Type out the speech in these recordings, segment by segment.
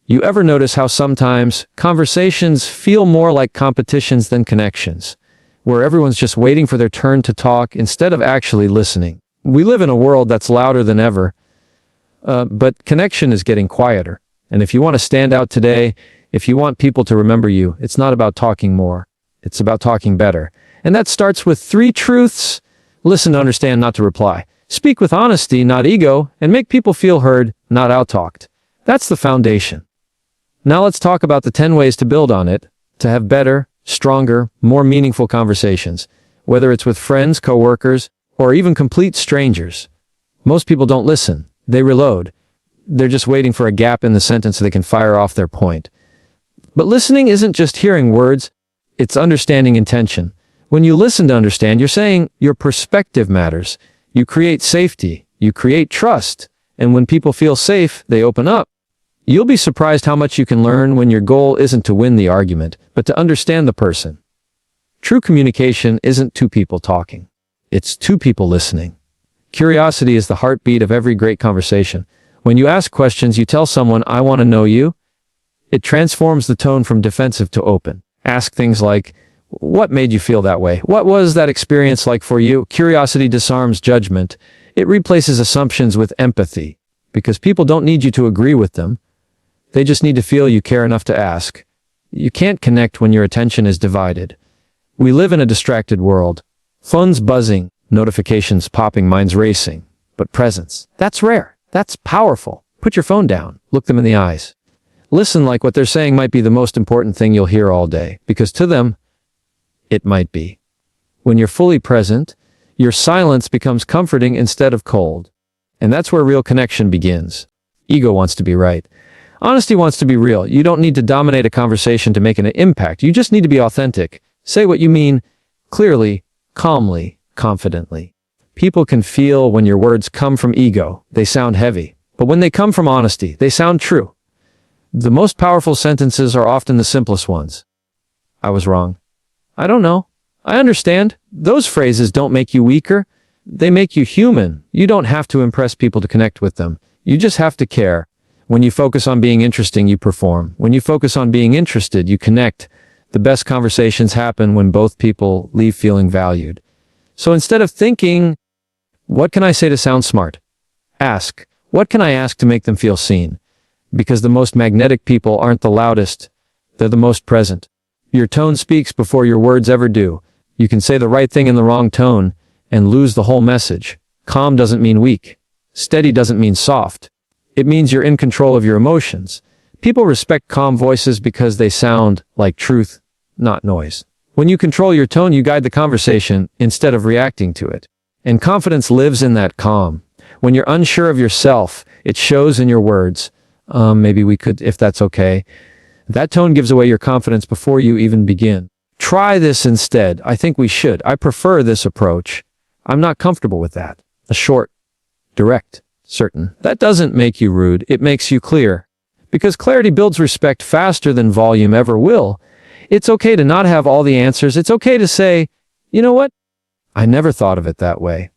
You ever notice how sometimes conversations feel more like competitions than connections, where everyone's just waiting for their turn to talk instead of actually listening? We live in a world that's louder than ever, but connection is getting quieter. And if you want to stand out today, if you want people to remember you, it's not about talking more. It's about talking better. And that starts with 3 truths. Listen to understand, not to reply. Speak with honesty, not ego, and make people feel heard, not out-talked. That's the foundation. Now let's talk about the 10 ways to build on it, to have better, stronger, more meaningful conversations, whether it's with friends, coworkers, or even complete strangers. Most people don't listen. They reload. They're just waiting for a gap in the sentence so they can fire off their point. But listening isn't just hearing words, it's understanding intention. When you listen to understand, you're saying your perspective matters. You create safety, you create trust, and when people feel safe, they open up. You'll be surprised how much you can learn when your goal isn't to win the argument, but to understand the person. True communication isn't 2 people talking. It's 2 people listening. Curiosity is the heartbeat of every great conversation. When you ask questions, you tell someone, "I want to know you." It transforms the tone from defensive to open. Ask things like, "What made you feel that way? What was that experience like for you?" Curiosity disarms judgment. It replaces assumptions with empathy, because people don't need you to agree with them. They just need to feel you care enough to ask. You can't connect when your attention is divided. We live in a distracted world. Phones buzzing, notifications popping, minds racing. But presence, that's rare. That's powerful. Put your phone down. Look them in the eyes. Listen like what they're saying might be the most important thing you'll hear all day, because to them, it might be. When you're fully present, your silence becomes comforting instead of cold. And that's where real connection begins. Ego wants to be right. Honesty wants to be real. You don't need to dominate a conversation to make an impact. You just need to be authentic. Say what you mean, clearly, calmly, confidently. People can feel when your words come from ego. They sound heavy. But when they come from honesty, they sound true. The most powerful sentences are often the simplest ones. "I was wrong." "I don't know." "I understand." Those phrases don't make you weaker. They make you human. You don't have to impress people to connect with them. You just have to care. When you focus on being interesting, you perform. When you focus on being interested, you connect. The best conversations happen when both people leave feeling valued. So instead of thinking, "What can I say to sound smart?" ask, "What can I ask to make them feel seen?" Because the most magnetic people aren't the loudest. They're the most present. Your tone speaks before your words ever do. You can say the right thing in the wrong tone and lose the whole message. Calm doesn't mean weak. Steady doesn't mean soft. It means you're in control of your emotions. People respect calm voices because they sound like truth, not noise. When you control your tone, you guide the conversation instead of reacting to it. And confidence lives in that calm. When you're unsure of yourself, it shows in your words. Maybe we could, if that's okay. That tone gives away your confidence before you even begin. Try this instead. "I think we should. I prefer this approach. I'm not comfortable with that." A short, direct, certain. That doesn't make you rude. It makes you clear. Because clarity builds respect faster than volume ever will. It's okay to not have all the answers. It's okay to say, "You know what? I never thought of it that way."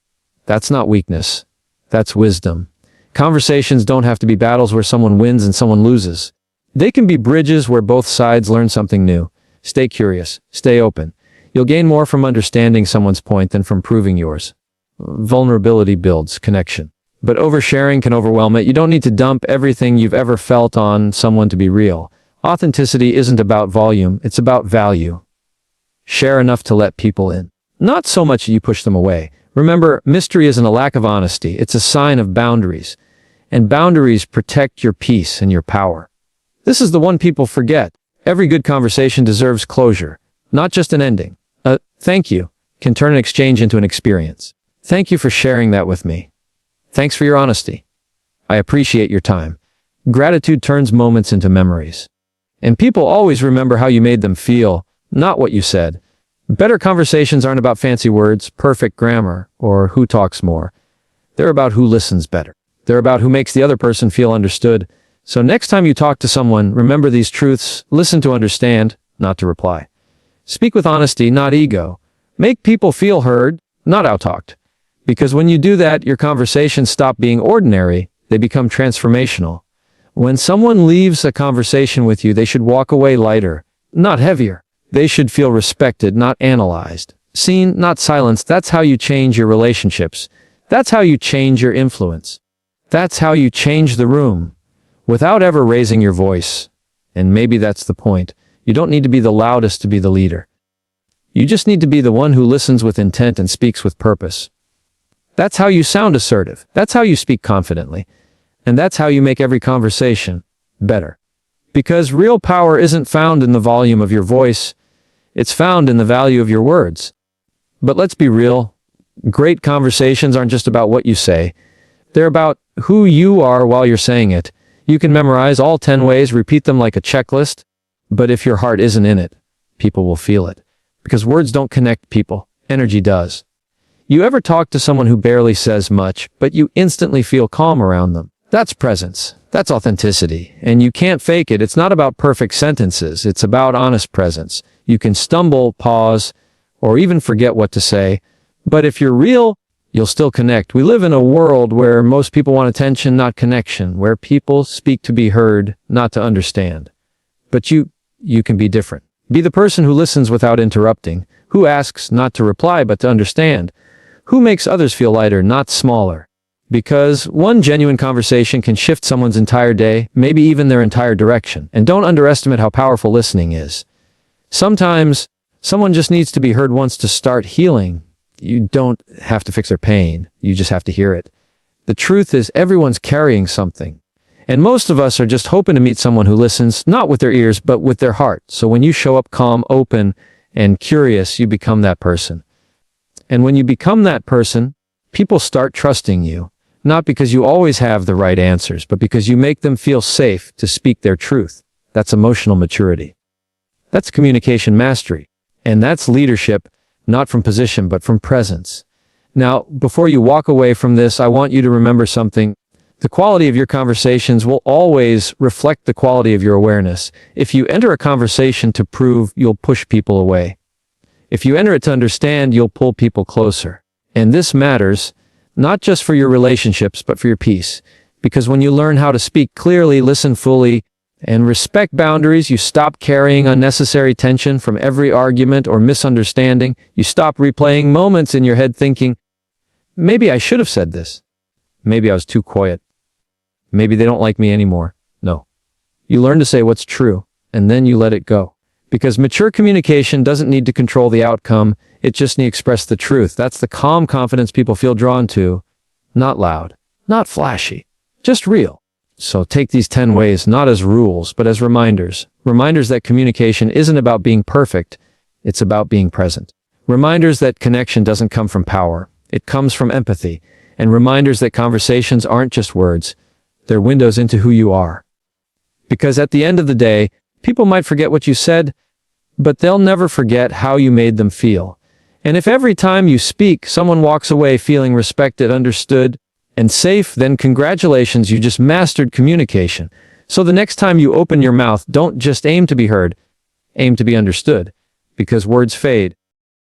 That's not weakness. That's wisdom. Conversations don't have to be battles where someone wins and someone loses. They can be bridges where both sides learn something new. Stay curious. Stay open. You'll gain more from understanding someone's point than from proving yours. Vulnerability builds connection. But oversharing can overwhelm it. You don't need to dump everything you've ever felt on someone to be real. Authenticity isn't about volume, it's about value. Share enough to let people in. Not so much you push them away. Remember, mystery isn't a lack of honesty, it's a sign of boundaries. And boundaries protect your peace and your power. This is the one people forget. Every good conversation deserves closure, not just an ending. Thank you can turn an exchange into an experience. Thank you for sharing that with me. Thanks for your honesty. I appreciate your time. Gratitude turns moments into memories. And people always remember how you made them feel, not what you said. Better conversations aren't about fancy words, perfect grammar, or who talks more. They're about who listens better. They're about who makes the other person feel understood. So next time you talk to someone, remember these truths. Listen to understand, not to reply. Speak with honesty, not ego. Make people feel heard, not out-talked. Because when you do that, your conversations stop being ordinary, they become transformational. When someone leaves a conversation with you, they should walk away lighter, not heavier. They should feel respected, not analyzed. Seen, not silenced. That's how you change your relationships. That's how you change your influence. That's how you change the room, without ever raising your voice. And maybe that's the point. You don't need to be the loudest to be the leader. You just need to be the one who listens with intent and speaks with purpose. That's how you sound assertive. That's how you speak confidently. And that's how you make every conversation better. Because real power isn't found in the volume of your voice. It's found in the value of your words. But let's be real. Great conversations aren't just about what you say. They're about who you are while you're saying it. You can memorize all 10 ways, repeat them like a checklist. But if your heart isn't in it, people will feel it. Because words don't connect people. Energy does. You ever talk to someone who barely says much, but you instantly feel calm around them? That's presence. That's authenticity. And you can't fake it. It's not about perfect sentences. It's about honest presence. You can stumble, pause, or even forget what to say. But if you're real, you'll still connect. We live in a world where most people want attention, not connection, where people speak to be heard, not to understand. But you can be different. Be the person who listens without interrupting, who asks not to reply but to understand, who makes others feel lighter, not smaller. Because one genuine conversation can shift someone's entire day, maybe even their entire direction. And don't underestimate how powerful listening is. Sometimes, someone just needs to be heard once to start healing. You don't have to fix their pain. You just have to hear it. The truth is, everyone's carrying something. And most of us are just hoping to meet someone who listens, not with their ears, but with their heart. So when you show up calm, open, and curious, you become that person. And when you become that person, people start trusting you. Not because you always have the right answers, but because you make them feel safe to speak their truth. That's emotional maturity. That's communication mastery. And that's leadership, not from position, but from presence. Now, before you walk away from this, I want you to remember something. The quality of your conversations will always reflect the quality of your awareness. If you enter a conversation to prove, you'll push people away. If you enter it to understand, you'll pull people closer. And this matters, not just for your relationships, but for your peace. Because when you learn how to speak clearly, listen fully, and respect boundaries, you stop carrying unnecessary tension from every argument or misunderstanding. You stop replaying moments in your head thinking, maybe I should have said this. Maybe I was too quiet. Maybe they don't like me anymore. No. You learn to say what's true, and then you let it go. Because mature communication doesn't need to control the outcome, it just needs to express the truth. That's the calm confidence people feel drawn to. Not loud, not flashy, just real. So take these 10 ways not as rules, but as reminders. Reminders that communication isn't about being perfect, it's about being present. Reminders that connection doesn't come from power, it comes from empathy. And reminders that conversations aren't just words, they're windows into who you are. Because at the end of the day, people might forget what you said, but they'll never forget how you made them feel. And if every time you speak, someone walks away feeling respected, understood, and safe, then congratulations, you just mastered communication. So the next time you open your mouth, don't just aim to be heard, aim to be understood. Because words fade,